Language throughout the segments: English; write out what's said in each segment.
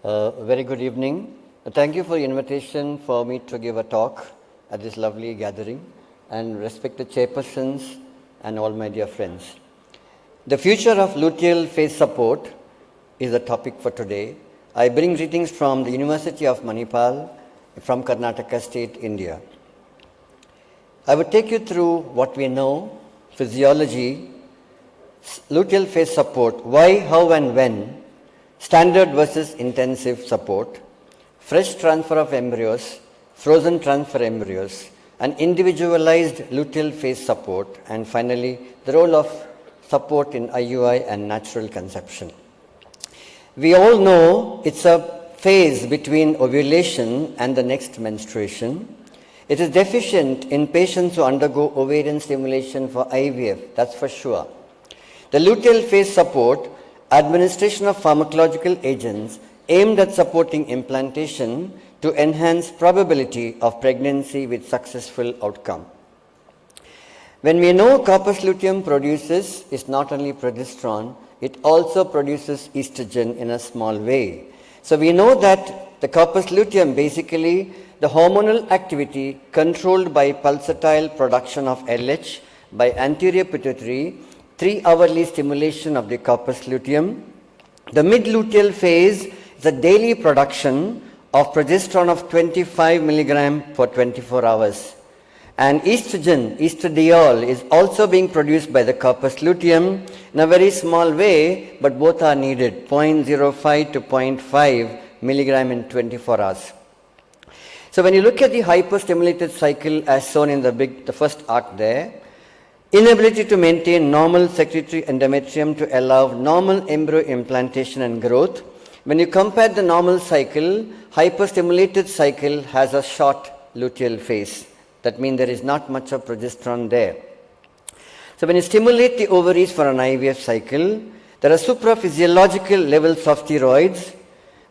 Very good evening. Thank you for the invitation for me to give a talk at this lovely gathering, and respected chairpersons and all my dear friends. The future of luteal phase support is the topic for today. I bring greetings from the University of Manipal from Karnataka State, India. I would take you through what we know, physiology, luteal phase support, why, how and when, standard versus intensive support, fresh transfer of embryos, frozen transfer embryos, and individualized luteal phase support, and finally, the role of support in IUI and natural conception. We all know it's a phase between ovulation and the next menstruation. It is deficient in patients who undergo ovarian stimulation for IVF, that's for sure. The luteal phase support, administration of pharmacological agents aimed at supporting implantation to enhance probability of pregnancy with successful outcome. When we know corpus luteum produces is not only progesterone, it also produces estrogen in a small way. So we know that the corpus luteum, basically the hormonal activity controlled by pulsatile production of LH by anterior pituitary, 3-hourly stimulation of the corpus luteum. The mid-luteal phase is a daily production of progesterone of 25 milligram for 24 hours. And estrogen, estradiol, is also being produced by the corpus luteum in a very small way, but both are needed, 0.05 to 0.5 milligram in 24 hours. So when you look at the hyperstimulated cycle as shown in the first arc there, inability to maintain normal secretory endometrium to allow normal embryo implantation and growth. When you compare the normal cycle, hyperstimulated cycle has a short luteal phase. That means there is not much of progesterone there. So when you stimulate the ovaries for an IVF cycle, there are supraphysiological levels of steroids,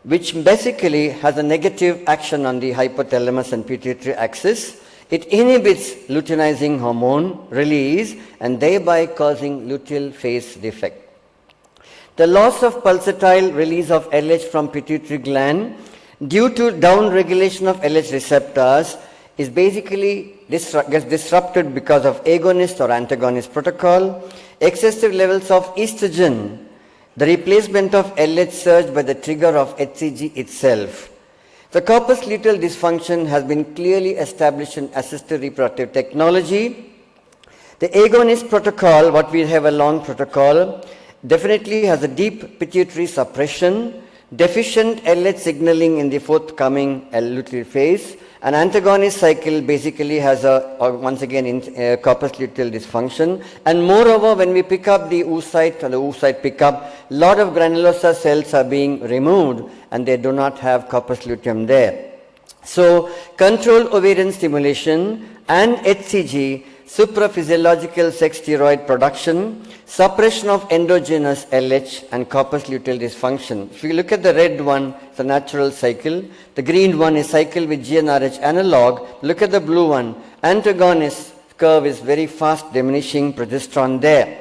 which basically has a negative action on the hypothalamus and pituitary axis. It inhibits luteinizing hormone release and thereby causing luteal phase defect. The loss of pulsatile release of LH from pituitary gland due to downregulation of LH receptors is basically gets disrupted because of agonist or antagonist protocol. Excessive levels of estrogen, the replacement of LH surge by the trigger of HCG itself. The corpus luteal dysfunction has been clearly established in assisted reproductive technology. The agonist protocol, what we have a long protocol, definitely has a deep pituitary suppression, deficient LH signaling in the forthcoming luteal phase. An antagonist cycle basically has once again corpus luteal dysfunction, and moreover when we pick up the oocyte or the oocyte pickup, lot of granulosa cells are being removed and they do not have corpus luteum there. So controlled ovarian stimulation and HCG, supraphysiological sex steroid production, suppression of endogenous LH and corpus luteal dysfunction. If you look at the red one, it's a natural cycle. The green one is cycle with GnRH analog. Look at the blue one. Antagonist curve is very fast diminishing progesterone there.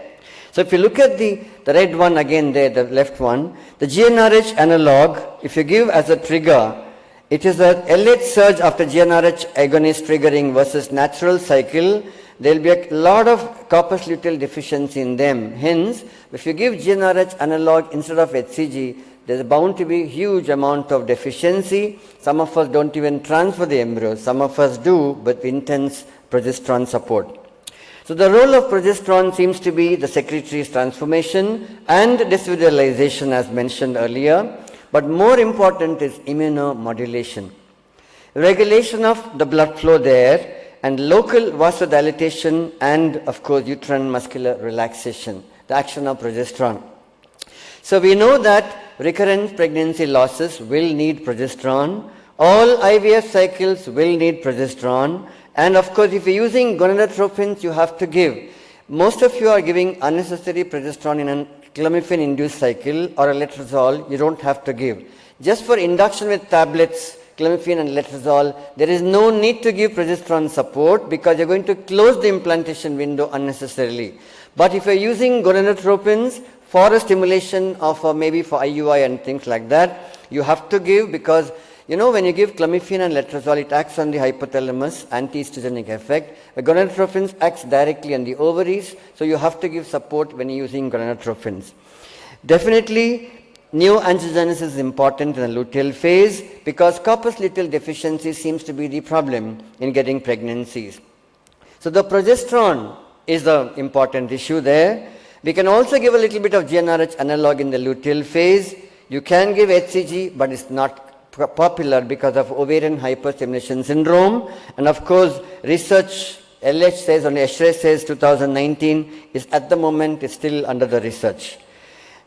So if you look at the red one again there, the left one, the GnRH analog, if you give as a trigger, it is a LH surge after GnRH agonist triggering versus natural cycle. There will be a lot of corpus luteal deficiency in them. Hence, if you give GnRH analog instead of HCG, there is bound to be huge amount of deficiency. Some of us don't even transfer the embryos. Some of us do, but intense progesterone support. So the role of progesterone seems to be the secretory transformation and desvitalization as mentioned earlier. But more important is immunomodulation. Regulation of the blood flow there, and local vasodilation, and of course uterine muscular relaxation, the action of progesterone. So we know that recurrent pregnancy losses will need progesterone, all IVF cycles will need progesterone, and of course if you're using gonadotropins you have to give. Most of you are giving unnecessary progesterone in a clomiphene induced cycle or a letrozole, you don't have to give. Just for induction with tablets, clomiphene and letrozole, there is no need to give progesterone support because you're going to close the implantation window unnecessarily. But if you're using gonadotropins for a stimulation of maybe for IUI and things like that, You have to give because, when you give clomiphene and letrozole, it acts on the hypothalamus, anti-estrogenic effect. The gonadotropins acts directly on the ovaries, so you have to give support when you're using gonadotropins. Definitely, neoangiogenesis is important in the luteal phase because corpus luteal deficiency seems to be the problem in getting pregnancies. So the progesterone is the important issue there. We can also give a little bit of GnRH analog in the luteal phase. You can give HCG, but it's not popular because of ovarian hyperstimulation syndrome. And of course, research, LH says, only ESHRE says 2019 is at the moment is still under the research.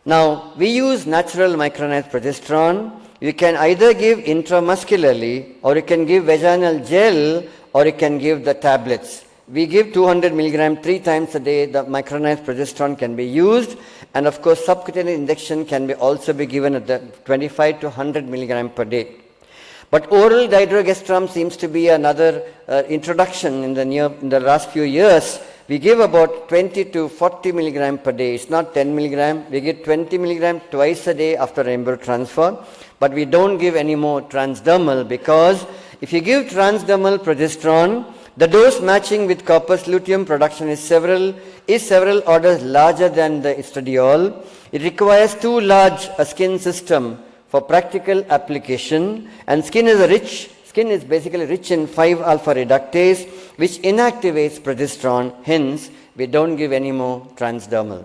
Now, we use natural micronized progesterone. You can either give intramuscularly, or you can give vaginal gel, or you can give the tablets. We give 200 milligram 3 times a day. The micronized progesterone can be used, and of course subcutaneous injection can also be given at the 25 to 100 milligram per day. But oral dihydrogesterone seems to be another introduction in the last few years. We give about 20 to 40 milligram per day. It's not 10 milligram. We give 20 milligram twice a day after embryo transfer, but we don't give any more transdermal because if you give transdermal progesterone, the dose matching with corpus luteum production is several orders larger than the estradiol. It requires too large a skin system for practical application, and skin is basically rich in 5-alpha reductase, which inactivates progesterone. Hence, we don't give any more transdermal.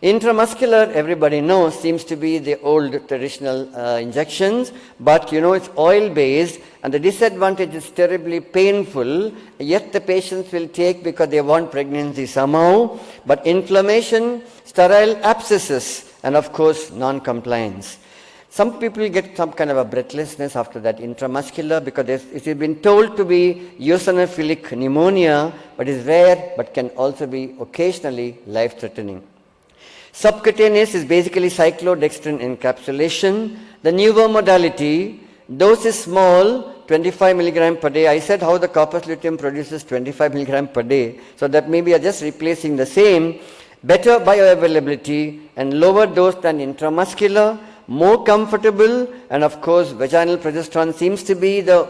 Intramuscular, everybody knows, seems to be the old traditional injections, but it's oil-based, and the disadvantage is terribly painful, yet the patients will take because they want pregnancy somehow, but inflammation, sterile abscesses, and of course, non-compliance. Some people get some kind of a breathlessness after that intramuscular because it has been told to be eosinophilic pneumonia, but is rare, but can also be occasionally life-threatening. Subcutaneous is basically cyclodextrin encapsulation. The newer modality, dose is small, 25 milligram per day. I said how the corpus luteum produces 25 milligram per day. So that maybe are just replacing the same. Better bioavailability and lower dose than intramuscular, more comfortable, and of course vaginal progesterone seems to be the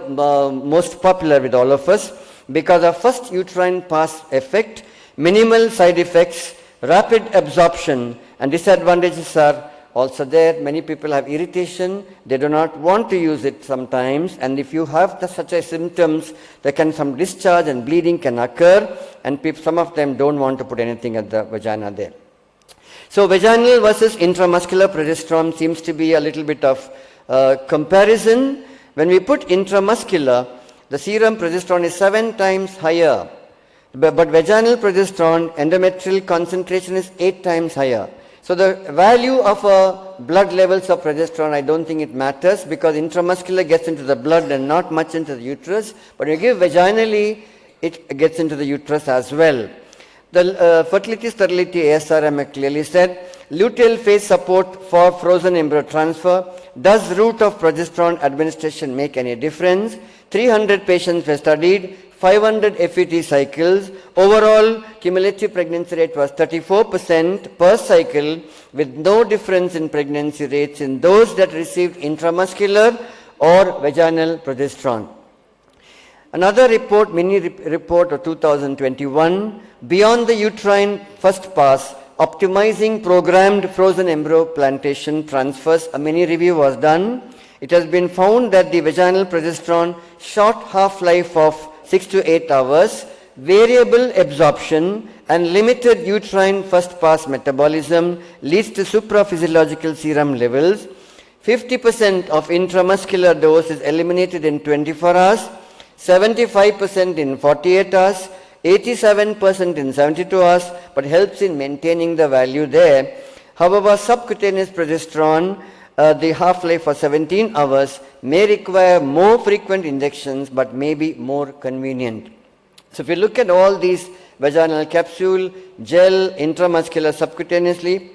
most popular with all of us because of first uterine pass effect, minimal side effects, rapid absorption, and disadvantages are also there. Many people have irritation, they do not want to use it sometimes, and if you have such a symptoms, there can some discharge and bleeding can occur, and some of them don't want to put anything at the vagina there. So vaginal versus intramuscular progesterone seems to be a little bit of comparison. When we put intramuscular, the serum progesterone is 7 times higher. But vaginal progesterone, endometrial concentration is 8 times higher. So the value of blood levels of progesterone, I don't think it matters because intramuscular gets into the blood and not much into the uterus. But when you give vaginally, it gets into the uterus as well. The fertility sterility ASRM clearly said, luteal phase support for frozen embryo transfer. Does route of progesterone administration make any difference? 300 patients were studied. 500 FET cycles. Overall, cumulative pregnancy rate was 34% per cycle with no difference in pregnancy rates in those that received intramuscular or vaginal progesterone. Another report, mini report of 2021, beyond the uterine first pass, optimizing programmed frozen embryo plantation transfers, a mini review was done. It has been found that the vaginal progesterone short half-life of 6 to 8 hours, variable absorption and limited uterine first pass metabolism leads to supraphysiological serum levels. 50% of intramuscular dose is eliminated in 24 hours, 75% in 48 hours, 87% in 72 hours, but helps in maintaining the value there. However, subcutaneous progesterone, the half-life for 17 hours may require more frequent injections but may be more convenient. So if you look at all these vaginal capsule, gel, intramuscular, subcutaneously,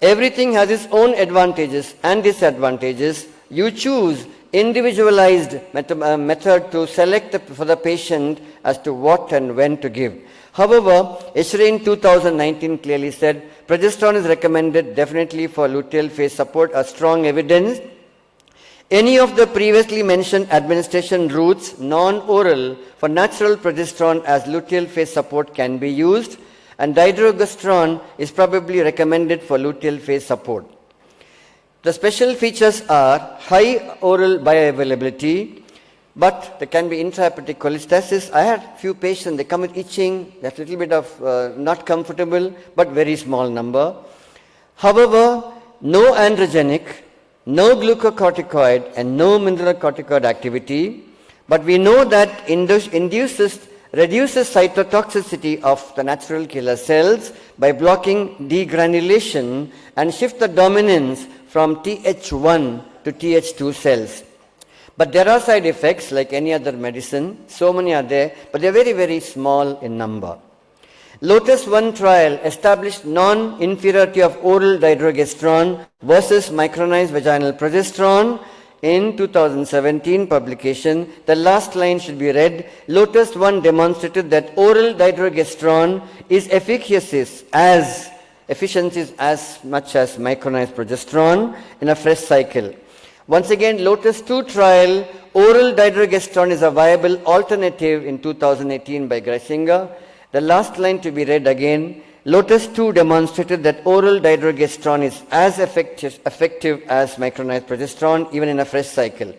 everything has its own advantages and disadvantages. You choose individualized method to select for the patient as to what and when to give. However, ESHRE in 2019 clearly said progesterone is recommended definitely for luteal phase support, a strong evidence. Any of the previously mentioned administration routes, non-oral, for natural progesterone as luteal phase support can be used, and dydrogesterone is probably recommended for luteal phase support. The special features are high oral bioavailability, but there can be intrahepatic cholestasis. I had few patients, they come with itching, that's a little bit of not comfortable, but very small number. However, no androgenic, no glucocorticoid, and no mineralocorticoid activity, but we know that reduces cytotoxicity of the natural killer cells by blocking degranulation and shift the dominance from Th1 to Th2 cells. But there are side effects like any other medicine, so many are there, but they are very, very small in number. Lotus 1 trial established non-inferiority of oral dydrogesterone versus micronized vaginal progesterone in 2017 publication. The last line should be read. Lotus 1 demonstrated that oral dydrogesterone is efficacious as much as micronized progesterone in a fresh cycle. Once again, Lotus 2 trial, oral dydrogesterone is a viable alternative in 2018 by Greisinger. The last line to be read again. Lotus 2 demonstrated that oral dydrogesterone is as effective as micronized progesterone even in a fresh cycle.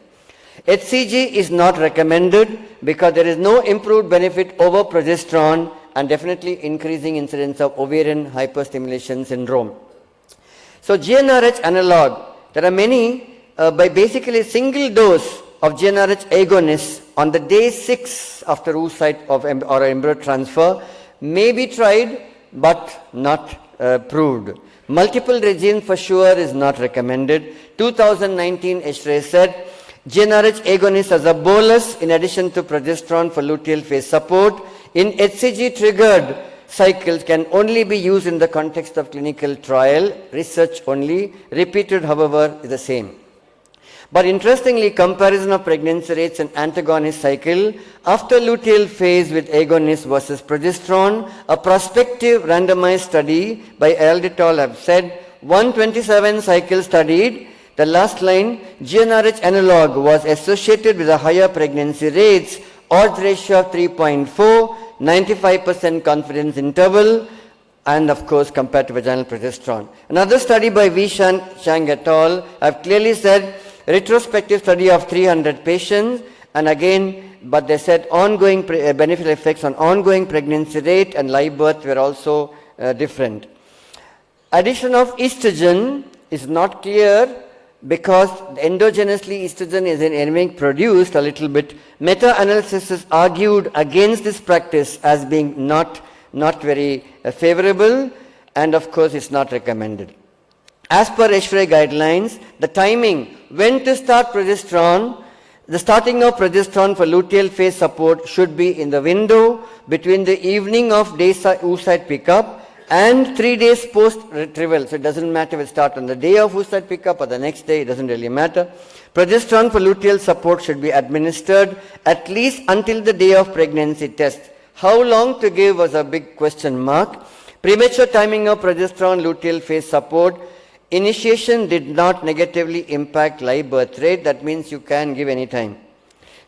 HCG is not recommended because there is no improved benefit over progesterone and definitely increasing incidence of ovarian hyperstimulation syndrome. So GnRH analog, there are many by basically single dose of GnRH agonists on the day 6 after oocyte or embryo transfer may be tried but not proved. Multiple regime for sure is not recommended. 2019 Eshrey said GnRH agonists as a bolus in addition to progesterone for luteal phase support in HCG triggered cycles can only be used in the context of clinical trial, research only. Repeated, however, is the same. But interestingly, comparison of pregnancy rates and antagonist cycle after luteal phase with agonist versus progesterone, a prospective randomized study by Alditol have said 127 cycles studied. The last line, GnRH analog was associated with a higher pregnancy rates, odds ratio of 3.4, 95% confidence interval, and of course compared to vaginal progesterone. Another study by V. Chang et al. Have clearly said retrospective study of 300 patients, and again, but they said ongoing beneficial effects on ongoing pregnancy rate and live birth were also different. Addition of estrogen is not clear because endogenously estrogen is being produced a little bit. Meta-analysis is argued against this practice as being not very favorable, and of course it's not recommended. As per Eshrey guidelines, the timing when to start progesterone, the starting of progesterone for luteal phase support should be in the window between the evening of day oocyte pickup and 3 days post retrieval. So it doesn't matter if it starts on the day of oocyte pickup or the next day, it doesn't really matter. Progesterone for luteal support should be administered at least until the day of pregnancy test. How long to give was a big question mark. Premature timing of progesterone luteal phase support. Initiation did not negatively impact live birth rate. That means you can give any time.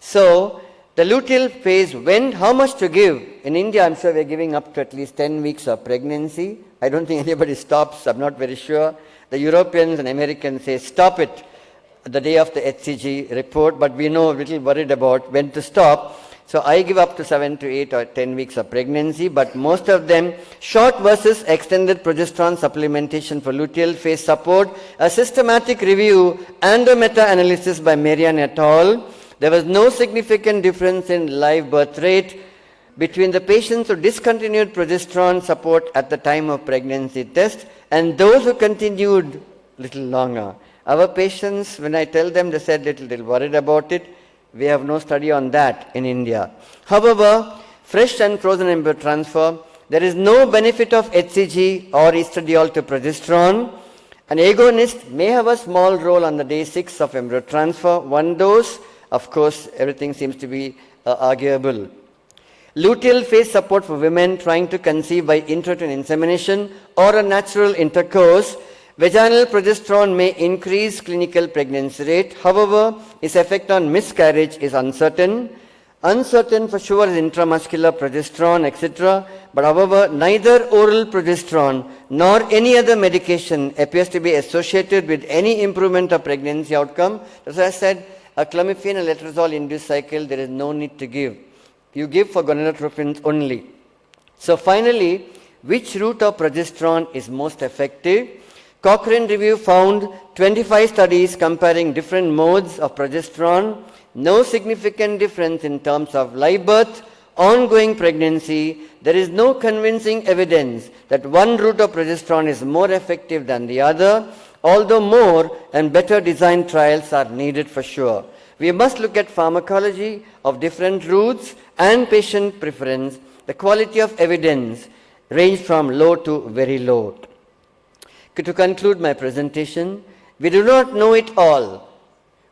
So the luteal phase, how much to give? In India, I'm sure we're giving up to at least 10 weeks of pregnancy. I don't think anybody stops. I'm not very sure. The Europeans and Americans say stop it the day of the HCG report, but we know a little worried about when to stop. So I give up to 7 to 8 or 10 weeks of pregnancy, but most of them short versus extended progesterone supplementation for luteal phase support, a systematic review and a meta-analysis by Marian et al. There was no significant difference in live birth rate between the patients who discontinued progesterone support at the time of pregnancy test and those who continued little longer. Our patients, when I tell them, they said little worried about it. We have no study on that in India. However, fresh and frozen embryo transfer, there is no benefit of HCG or estradiol to progesterone. An agonist may have a small role on the day 6 of embryo transfer, 1 dose. Of course, everything seems to be arguable. Luteal phase support for women trying to conceive by intrauterine insemination or a natural intercourse. Vaginal progesterone may increase clinical pregnancy rate. However, its effect on miscarriage is uncertain. Uncertain for sure is intramuscular progesterone, etc. But however, neither oral progesterone nor any other medication appears to be associated with any improvement of pregnancy outcome. As I said, a clomiphene and letrozole induced cycle, there is no need to give. You give for gonadotropins only. So finally, which route of progesterone is most effective? Cochrane review found 25 studies comparing different modes of progesterone. No significant difference in terms of live birth, ongoing pregnancy. There is no convincing evidence that one route of progesterone is more effective than the other, although more and better designed trials are needed for sure. We must look at pharmacology of different routes and patient preference. The quality of evidence range from low to very low. To conclude my presentation, we do not know it all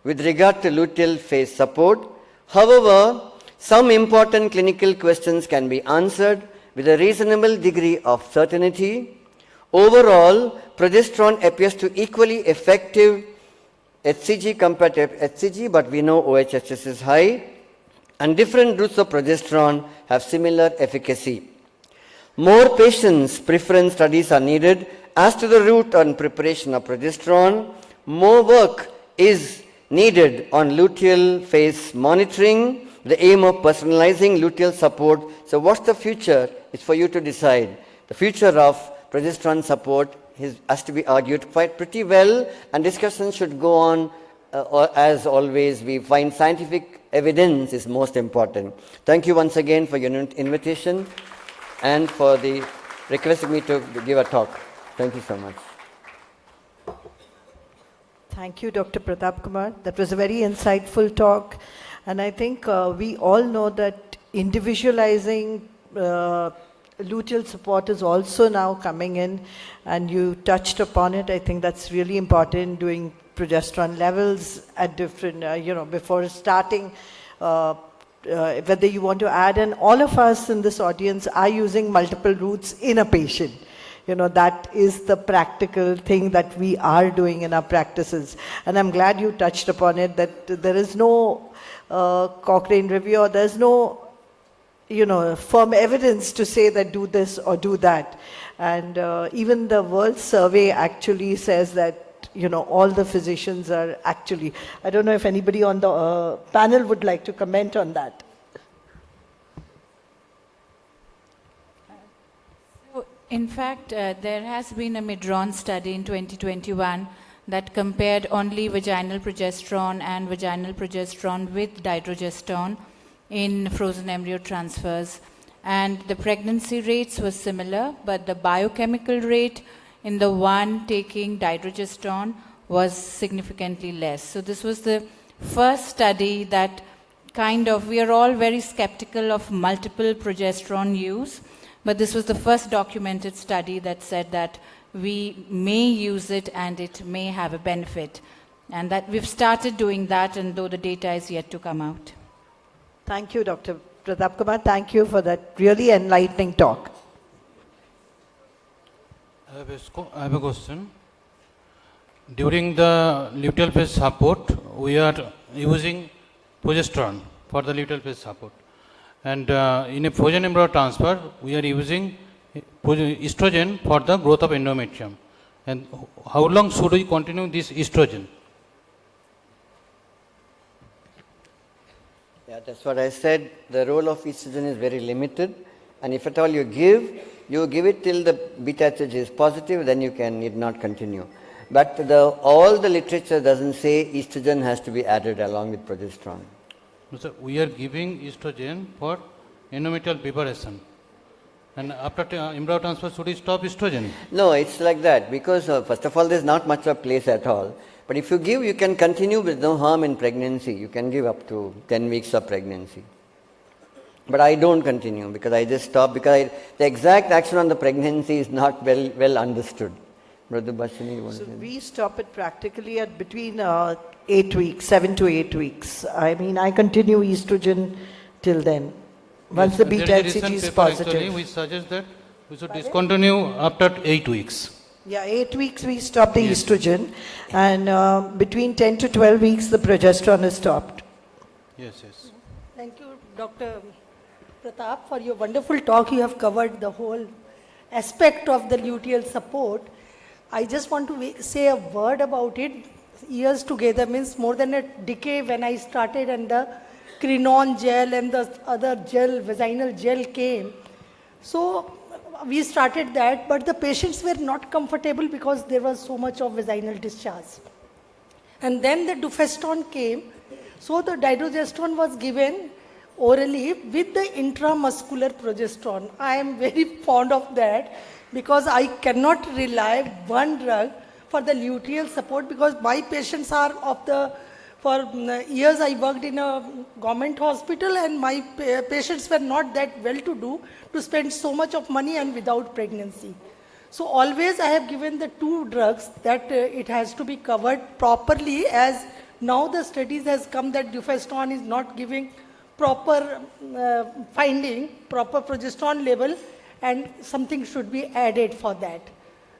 with regard to luteal phase support. However, some important clinical questions can be answered with a reasonable degree of certainty. Overall, progesterone appears to equally effective HCG compared to HCG, but we know OHSS is high, and different routes of progesterone have similar efficacy. More patients' preference studies are needed as to the route and preparation of progesterone. More work is needed on luteal phase monitoring, the aim of personalizing luteal support. So what's the future? It's for you to decide. The future of progesterone support has to be argued quite pretty well, and discussion should go on. As always, we find scientific evidence is most important. Thank you once again for your invitation and for the requesting me to give a talk. Thank you so much. Thank you, Dr. Pratap Kumar. That was a very insightful talk. And I think we all know that individualizing luteal support is also now coming in, and you touched upon it. I think that's really important, doing progesterone levels at different, before starting, whether you want to add. And all of us in this audience are using multiple routes in a patient. That is the practical thing that we are doing in our practices. And I'm glad you touched upon it, that there is no Cochrane review, or there's no, firm evidence to say that do this or do that. And even the World Survey actually says that, all the physicians are actually, I don't know if anybody on the panel would like to comment on that. In fact, there has been a Midron study in 2021 that compared only vaginal progesterone and vaginal progesterone with dydrogestone in frozen embryo transfers. And the pregnancy rates were similar, but the biochemical rate in the one taking dydrogestone was significantly less. So this was the first study that we are all very skeptical of multiple progesterone use. But this was the first documented study that said that we may use it and it may have a benefit. And that we've started doing that, and though the data is yet to come out. Thank you, Dr. Pratap Kumar. Thank you for that really enlightening talk. I have a question. During the luteal phase support, we are using progesterone for the luteal phase support. And in a frozen embryo transfer, we are using estrogen for the growth of endometrium. And how long should we continue this estrogen? Yeah, that's what I said. The role of estrogen is very limited. And if at all you give it till the beta HCG is positive, then you need not continue. But all the literature doesn't say estrogen has to be added along with progesterone. So we are giving estrogen for endometrial preparation, and after embryo transfer, should we stop estrogen? No, it's like that, because first of all, there's not much of place at all. But if you give, you can continue with no harm in pregnancy. You can give up to 10 weeks of pregnancy. But I don't continue, because I just stop, because the exact action on the pregnancy is not well understood. Brother Bashini, you want to say? We stop it practically at between 8 weeks, 7 to 8 weeks. I mean, I continue estrogen till then. Once the beta HCG is positive. Actually, we suggest that we should discontinue after 8 weeks. Yeah, 8 weeks we stopped the estrogen, and between 10 to 12 weeks the progesterone is stopped. Yes, yes. Thank you, Dr. Pratap, for your wonderful talk. You have covered the whole aspect of the luteal support. I just want to say a word about it. Years together means more than a decade when I started, and the Crinon gel and the other gel, vaginal gel came. So we started that, but the patients were not comfortable because there was so much of vaginal discharge. And then the dufeston came. So the dydrogesterone was given orally with the intramuscular progesterone. I am very fond of that because I cannot rely one drug for the luteal support, because my patients are of the, for years I worked in a government hospital, and my patients were not that well to do to spend so much of money and without pregnancy. So always I have given the two drugs that it has to be covered properly, as now the studies has come that dufeston is not giving proper finding, proper progesterone level, and something should be added for that.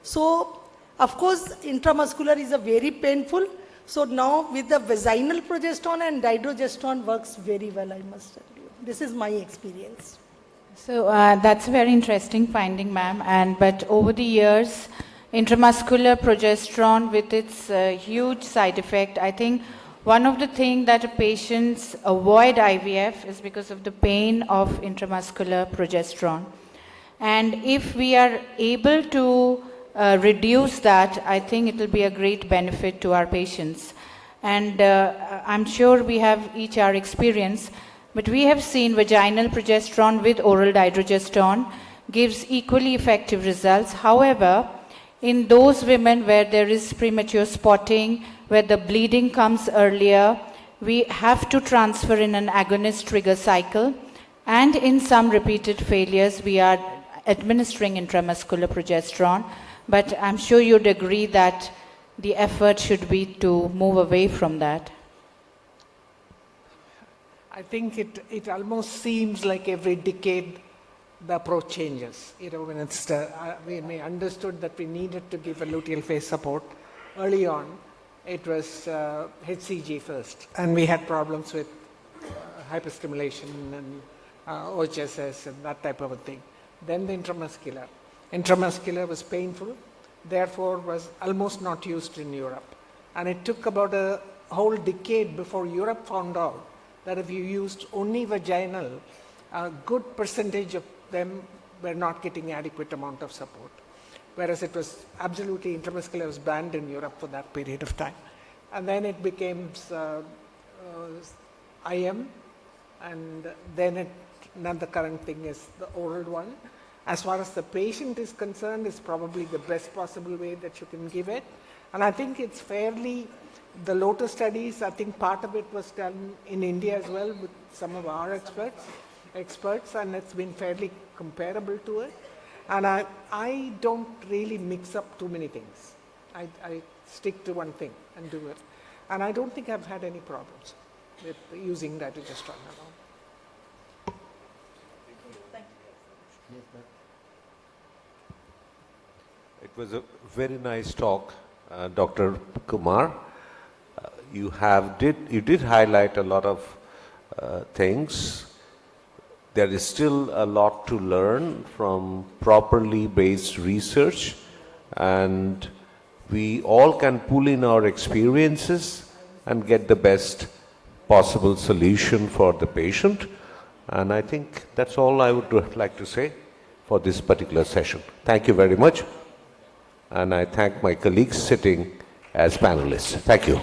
So of course intramuscular is a very painful. So now with the vaginal progesterone and dydrogesterone works very well, I must tell you. This is my experience. So that's a very interesting finding, ma'am. But over the years, intramuscular progesterone with its huge side effect, I think one of the things that patients avoid IVF is because of the pain of intramuscular progesterone. And if we are able to reduce that, I think it will be a great benefit to our patients. And I'm sure we have each our experience, but we have seen vaginal progesterone with oral dydrogesterone gives equally effective results. However, in those women where there is premature spotting, where the bleeding comes earlier, we have to transfer in an agonist trigger cycle, and in some repeated failures, we are administering intramuscular progesterone. But I'm sure you'd agree that the effort should be to move away from that. I think it almost seems like every decade the approach changes. You know, when it's when we understood that we needed to give a luteal phase support early on, it was HCG first, and we had problems with hyperstimulation and OHSS and that type of a thing. Then the intramuscular. Intramuscular was painful, therefore was almost not used in Europe. And it took about a whole decade before Europe found out that if you used only vaginal, a good percentage of them were not getting adequate amount of support. Whereas it was absolutely, intramuscular was banned in Europe for that period of time. And then it became IM, and then now the current thing is the oral one. As far as the patient is concerned, it's probably the best possible way that you can give it. And I think it's fairly, the Lotus studies, I think part of it was done in India as well with some of our experts, and it's been fairly comparable to it. And I don't really mix up too many things. I stick to one thing and do it. And I don't think I've had any problems with using dydrogesterone at all. It was a very nice talk, Dr. Kumar. You did highlight a lot of things. There is still a lot to learn from properly based research, and we all can pull in our experiences and get the best possible solution for the patient. And I think that's all I would like to say for this particular session. Thank you very much. And I thank my colleagues sitting as panelists. Thank you.